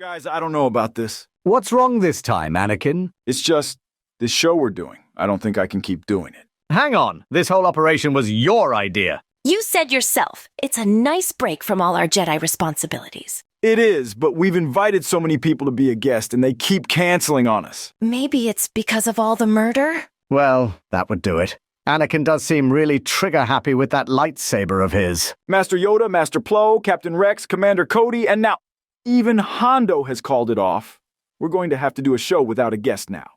Guys, I don't know about this. What's wrong this time, Anakin? It's just this show we're doing. I don't think I can keep doing it. Hang on, this whole operation was your idea. You said yourself, it's a nice break from all our Jedi responsibilities. It is, but we've invited so many people to be a guest, and they keep canceling on us. Maybe it's because of all the murder? Well, that would do it. Anakin does seem really trigger-happy with that lightsaber of his. Master Yoda, Master Plo, Captain Rex, Commander Cody, and now even Hondo has called it off. We're going to have to do a show without a guest now.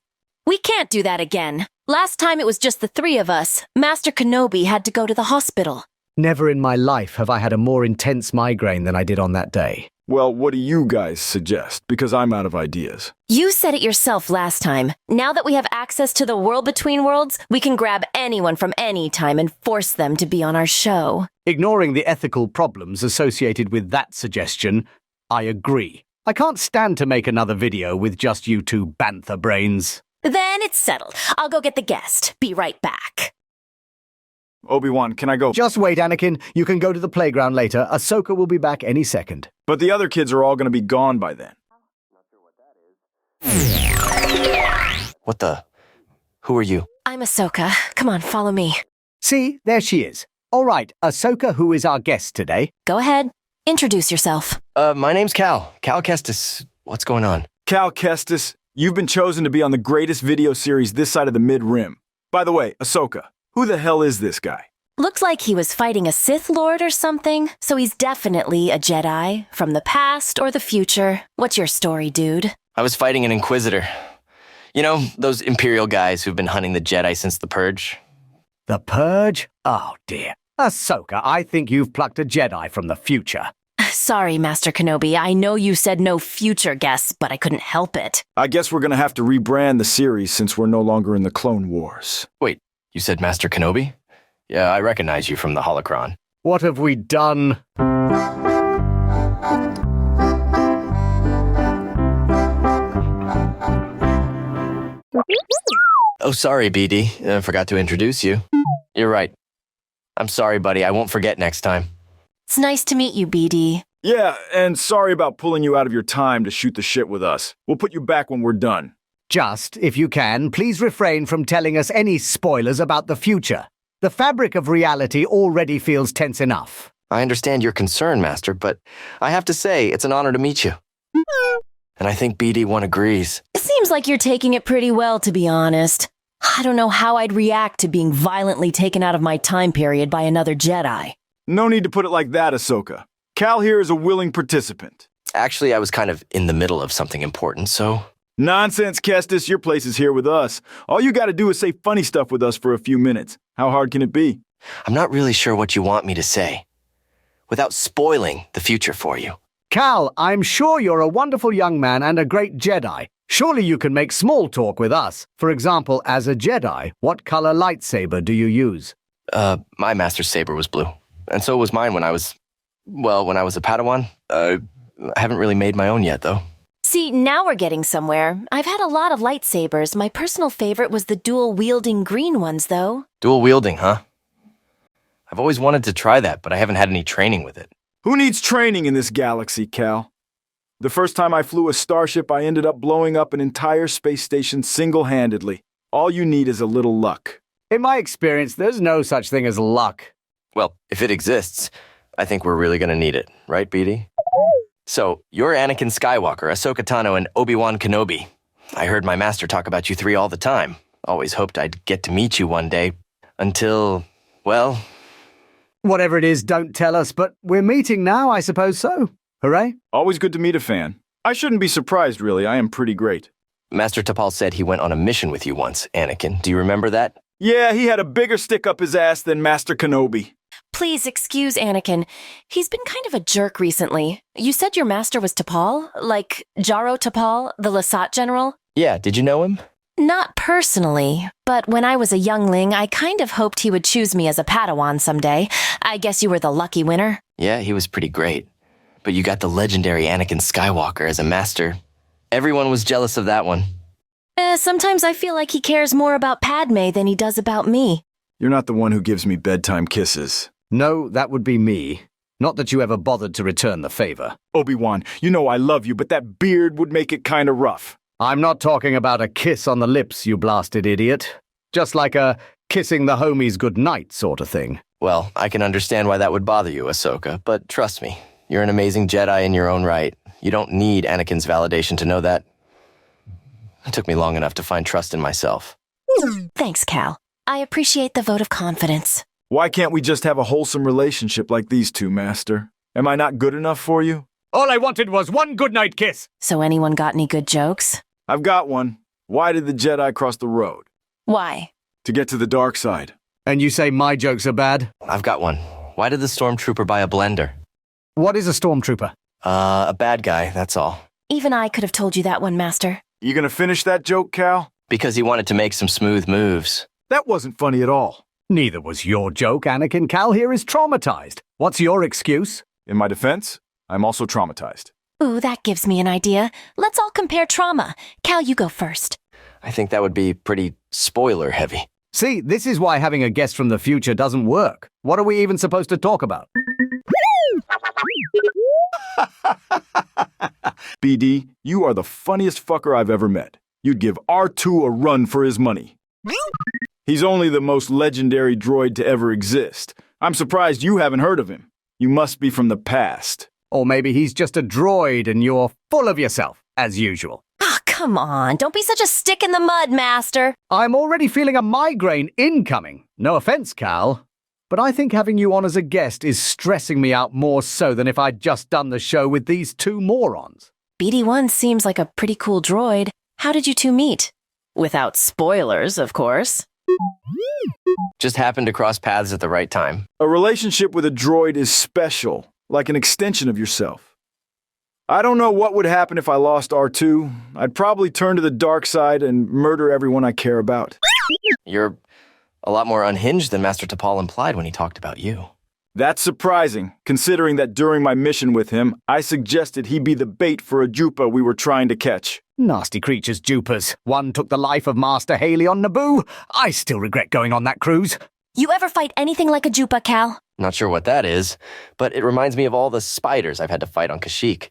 We can't do that again. Last time it was just the three of us. Master Kenobi had to go to the hospital. Never in my life have I had a more intense migraine than I did on that day. Well, what do you guys suggest? Because I'm out of ideas. You said it yourself last time. Now that we have access to the world between worlds, we can grab anyone from any time and force them to be on our show. Ignoring the ethical problems associated with that suggestion, I agree. I can't stand to make another video with just you two bantha brains. Then it's settled. I'll go get the guest. Be right back. Obi-Wan, can I go? Just wait, Anakin. You can go to the playground later. Ahsoka will be back any second. But the other kids are all going to be gone by then. What the? Who are you? I'm Ahsoka. Come on, follow me. See, there she is. All right, Ahsoka, who is our guest today. Go ahead. Introduce yourself. My name's Cal. Cal Kestis. What's going on? Cal Kestis, you've been chosen to be on the greatest video series this side of the mid-rim. By the way, Ahsoka, who the hell is this guy? Looks like he was fighting a Sith Lord or something, so he's definitely a Jedi, from the past or the future. What's your story, dude? I was fighting an Inquisitor. You know, those Imperial guys who've been hunting the Jedi since the Purge? The Purge? Oh, dear. Ahsoka, I think you've plucked a Jedi from the future. Sorry, Master Kenobi. I know you said no future guests, but I couldn't help it. I guess we're going to have to rebrand the series since we're no longer in the Clone Wars. Wait, you said Master Kenobi? Yeah, I recognize you from the holocron. What have we done? Oh, sorry, BD. Forgot to introduce you. You're right. I'm sorry, buddy. I won't forget next time. It's nice to meet you, BD. Yeah, and sorry about pulling you out of your time to shoot the shit with us. We'll put you back when we're done. Just, if you can, please refrain from telling us any spoilers about the future. The fabric of reality already feels tense enough. I understand your concern, Master, but I have to say, it's an honor to meet you. And I think BD1 agrees. It seems like you're taking it pretty well, to be honest. I don't know how I'd react to being violently taken out of my time period by another Jedi. No need to put it like that, Ahsoka. Cal here is a willing participant. Actually, I was kind of in the middle of something important, so... Nonsense, Kestis. Your place is here with us. All you gotta do is say funny stuff with us for a few minutes. How hard can it be? I'm not really sure what you want me to say, without spoiling the future for you. Cal, I'm sure you're a wonderful young man and a great Jedi. Surely you can make small talk with us. For example, as a Jedi, what color lightsaber do you use? My master's saber was blue. And so was mine when I was a Padawan. I haven't really made my own yet, though. See, now we're getting somewhere. I've had a lot of lightsabers. My personal favorite was the dual-wielding green ones, though. Dual wielding, huh? I've always wanted to try that, but I haven't had any training with it. Who needs training in this galaxy, Cal? The first time I flew a starship, I ended up blowing up an entire space station single-handedly. All you need is a little luck. In my experience, there's no such thing as luck. Well, if it exists, I think we're really gonna need it, right, BD? So, you're Anakin Skywalker, Ahsoka Tano, and Obi-Wan Kenobi. I heard my master talk about you three all the time. Always hoped I'd get to meet you one day. Until, well... Whatever it is, don't tell us, but we're meeting now, I suppose so. Hooray? Always good to meet a fan. I shouldn't be surprised, really. I am pretty great. Master Tapal said he went on a mission with you once, Anakin. Do you remember that? Yeah, he had a bigger stick up his ass than Master Kenobi. Please excuse Anakin. He's been kind of a jerk recently. You said your master was Tapal? Like Jaro Tapal, the Lasat general? Yeah, did you know him? Not personally, but when I was a youngling, I kind of hoped he would choose me as a Padawan someday. I guess you were the lucky winner. Yeah, he was pretty great. But you got the legendary Anakin Skywalker as a master. Everyone was jealous of that one. Sometimes I feel like he cares more about Padme than he does about me. You're not the one who gives me bedtime kisses. No, that would be me. Not that you ever bothered to return the favor. Obi-Wan, you know I love you, but that beard would make it kinda rough. I'm not talking about a kiss on the lips, you blasted idiot. Just like a kissing the homies goodnight sort of thing. Well, I can understand why that would bother you, Ahsoka, but trust me, you're an amazing Jedi in your own right. You don't need Anakin's validation to know that. It took me long enough to find trust in myself. Thanks, Cal. I appreciate the vote of confidence. Why can't we just have a wholesome relationship like these two, Master? Am I not good enough for you? All I wanted was one goodnight kiss. So anyone got any good jokes? I've got one. Why did the Jedi cross the road? Why? To get to the dark side. And you say my jokes are bad? I've got one. Why did the stormtrooper buy a blender? What is a stormtrooper? A bad guy, that's all. Even I could have told you that one, Master. You gonna finish that joke, Cal? Because he wanted to make some smooth moves. That wasn't funny at all. Neither was your joke, Anakin. Cal here is traumatized. What's your excuse? In my defense, I'm also traumatized. Ooh, that gives me an idea. Let's all compare trauma. Cal, you go first. I think that would be pretty spoiler-heavy. See, this is why having a guest from the future doesn't work. What are we even supposed to talk about? BD, you are the funniest fucker I've ever met. You'd give R2 a run for his money. He's only the most legendary droid to ever exist. I'm surprised you haven't heard of him. You must be from the past. Or maybe he's just a droid and you're full of yourself, as usual. Ah, come on. Don't be such a stick in the mud, Master. I'm already feeling a migraine incoming. No offense, Cal. But I think having you on as a guest is stressing me out more so than if I'd just done the show with these two morons. BD-1 seems like a pretty cool droid. How did you two meet? Without spoilers, of course. Just happened to cross paths at the right time. A relationship with a droid is special, like an extension of yourself. I don't know what would happen if I lost R2. I'd probably turn to the dark side and murder everyone I care about. You're a lot more unhinged than Master T'Pol implied when he talked about you. That's surprising, considering that during my mission with him, I suggested he be the bait for a Jupa we were trying to catch. Nasty creatures, Jupas. One took the life of Master Haley on Naboo. I still regret going on that cruise. You ever fight anything like a Jupa, Cal? Not sure what that is, but it reminds me of all the spiders I've had to fight on Kashyyyk.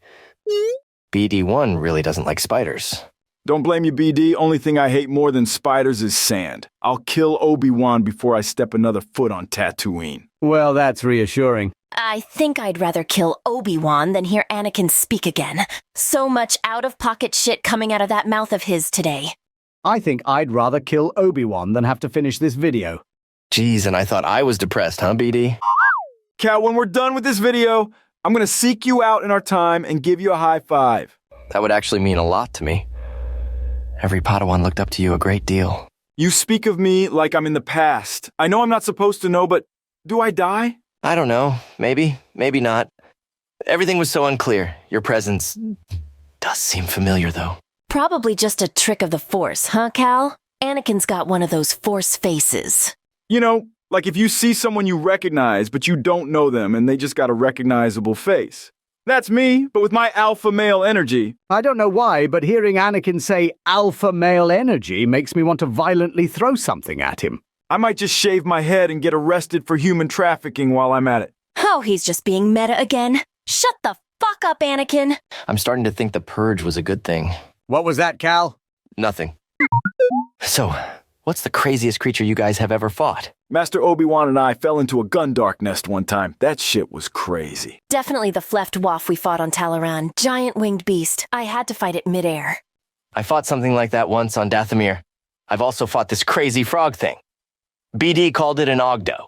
BD-1 really doesn't like spiders. Don't blame you, BD. Only thing I hate more than spiders is sand. I'll kill Obi-Wan before I step another foot on Tatooine. Well, that's reassuring. I think I'd rather kill Obi-Wan than hear Anakin speak again. So much out-of-pocket shit coming out of that mouth of his today. I think I'd rather kill Obi-Wan than have to finish this video. Geez, and I thought I was depressed, huh, BD? Cal, when we're done with this video, I'm gonna seek you out in our time and give you a high five. That would actually mean a lot to me. Every Padawan looked up to you a great deal. You speak of me like I'm in the past. I know I'm not supposed to know, but do I die? I don't know. Maybe, maybe not. Everything was so unclear. Your presence does seem familiar, though. Probably just a trick of the Force, huh, Cal? Anakin's got one of those Force faces. You know, like if you see someone you recognize, but you don't know them and they just got a recognizable face. That's me, but with my alpha male energy. I don't know why, but hearing Anakin say alpha male energy makes me want to violently throw something at him. I might just shave my head and get arrested for human trafficking while I'm at it. Oh, he's just being meta again. Shut the fuck up, Anakin. I'm starting to think the purge was a good thing. What was that, Cal? Nothing. So, what's the craziest creature you guys have ever fought? Master Obi-Wan and I fell into a Gundark nest one time. That shit was crazy. Definitely the Fleft Waff we fought on Talaran. Giant winged beast. I had to fight it midair. I fought something like that once on Dathomir. I've also fought this crazy frog thing. BD called it an Ogdo.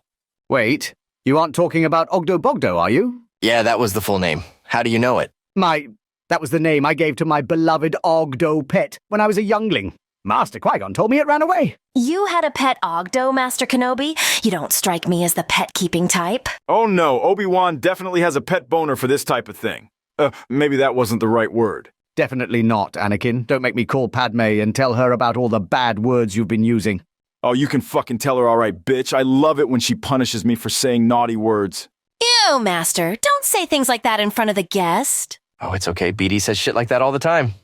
Wait, you aren't talking about Ogdo Bogdo, are you? Yeah, that was the full name. How do you know it? That was the name I gave to my beloved Ogdo pet when I was a youngling. Master Qui-Gon told me it ran away. You had a pet Ogdo, Master Kenobi? You don't strike me as the pet-keeping type. Oh no, Obi-Wan definitely has a pet boner for this type of thing. Maybe that wasn't the right word. Definitely not, Anakin. Don't make me call Padme and tell her about all the bad words you've been using. Oh, you can fucking tell her all right, bitch. I love it when she punishes me for saying naughty words. Ew, Master. Don't say things like that in front of the guest. Oh, it's okay. BD says shit like that all the time.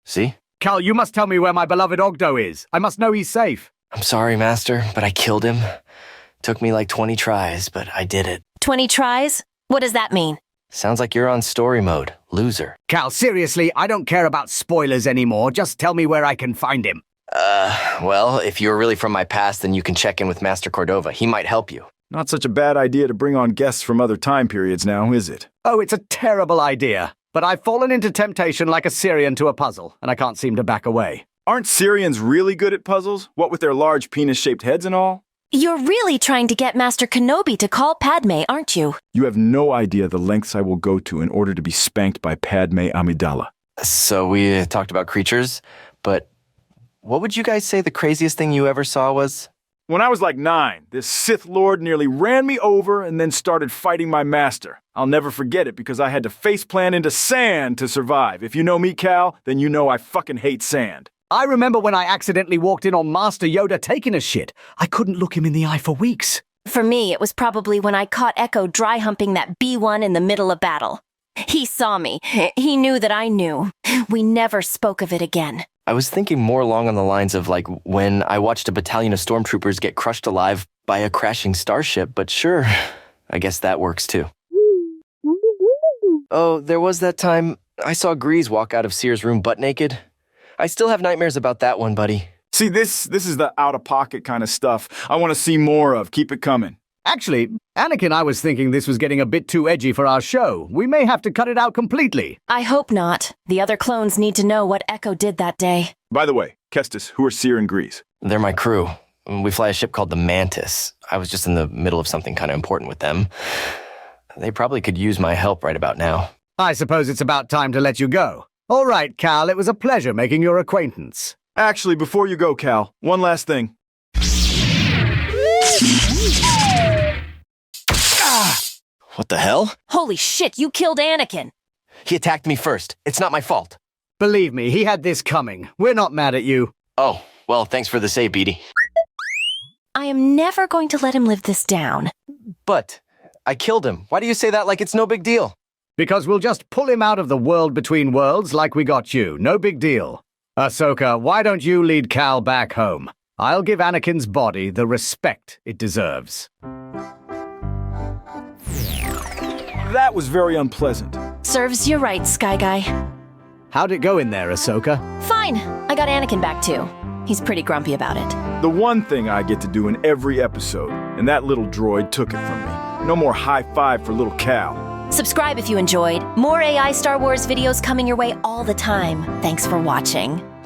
See? Cal, you must tell me where my beloved Ogdo is. I must know he's safe. I'm sorry, Master, but I killed him. Took me like 20 tries, but I did it. 20 tries? What does that mean? Sounds like you're on story mode. Loser. Cal, seriously, I don't care about spoilers anymore. Just tell me where I can find him. Well, if you're really from my past, then you can check in with Master Cordova. He might help you. Not such a bad idea to bring on guests from other time periods now, is it? Oh, it's a terrible idea. But I've fallen into temptation like a Syrian to a puzzle, and I can't seem to back away. Aren't Syrians really good at puzzles? What with their large penis-shaped heads and all? You're really trying to get Master Kenobi to call Padme, aren't you? You have no idea the lengths I will go to in order to be spanked by Padme Amidala. So we talked about creatures, but what would you guys say the craziest thing you ever saw was? When I was like 9, this Sith Lord nearly ran me over and then started fighting my master. I'll never forget it because I had to faceplant into sand to survive. If you know me, Cal, then you know I fucking hate sand. I remember when I accidentally walked in on Master Yoda taking a shit. I couldn't look him in the eye for weeks. For me, it was probably when I caught Echo dry humping that B1 in the middle of battle. He saw me. He knew that I knew. We never spoke of it again. I was thinking more along on the lines of like when I watched a battalion of stormtroopers get crushed alive by a crashing starship, but sure, I guess that works too. Oh, there was that time I saw Grease walk out of Seer's room butt naked. I still have nightmares about that one, buddy. See, this is the out-of-pocket kind of stuff I want to see more of. Keep it coming. Actually, Anakin, I was thinking this was getting a bit too edgy for our show. We may have to cut it out completely. I hope not. The other clones need to know what Echo did that day. By the way, Kestis, who are Seer and Grease? They're my crew. We fly a ship called the Mantis. I was just in the middle of something kind of important with them. They probably could use my help right about now. I suppose it's about time to let you go. All right, Cal, it was a pleasure making your acquaintance. Actually, before you go, Cal, one last thing. What the hell? Holy shit, you killed Anakin! He attacked me first. It's not my fault. Believe me, he had this coming. We're not mad at you. Oh, well, thanks for the save, Beatty. I am never going to let him live this down. But I killed him. Why do you say that like it's no big deal? Because we'll just pull him out of the world between worlds like we got you. No big deal. Ahsoka, why don't you lead Cal back home? I'll give Anakin's body the respect it deserves. That was very unpleasant. Serves you right, Sky Guy. How'd it go in there, Ahsoka? Fine. I got Anakin back too. He's pretty grumpy about it. The one thing I get to do in every episode, and that little droid took it from me. No more high five for little Cal. Subscribe if you enjoyed. More AI Star Wars videos coming your way all the time. Thanks for watching.